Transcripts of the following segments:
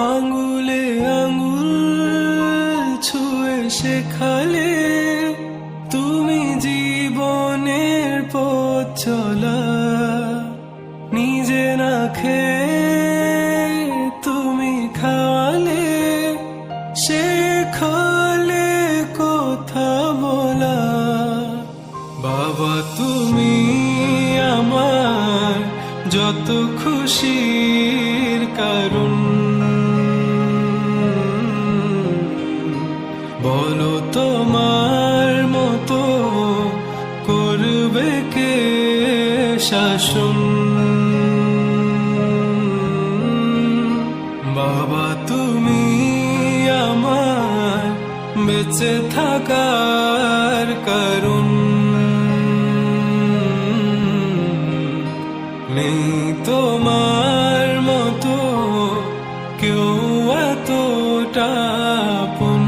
আঙ্গুলে আঙ্গুল ছুঁয়ে শেখালে তুমি জীবনের পথ চলা। নিজে না খেয়ে তুমি খাওয়ালে, শেখালে কথা বলা। বাবা তুমি আমার যত খুশির কারণ, বলো তোমার মতো করবে কে শাসন। বাবা তুমি আমার বেঁচে থাকার কারণ, নেই তোমার মতো কেউ এতটা আপন।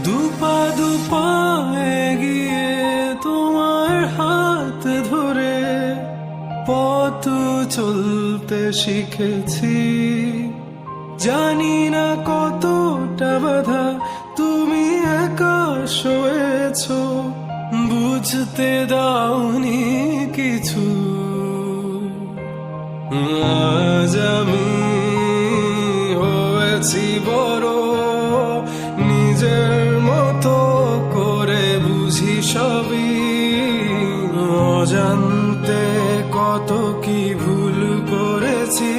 দুপা দুপা এগিয়ে তোমার হাত ধরে পথ চলতে শিখেছি। জানি না কতটা বাধা তুমি একা সয়েছ, বুঝতে দাওনি কিছু। আজ আমি হয়েছি বড়, নিজের মতো করে বুঝি সবই। অজান্তে কত কি ভুল করেছি,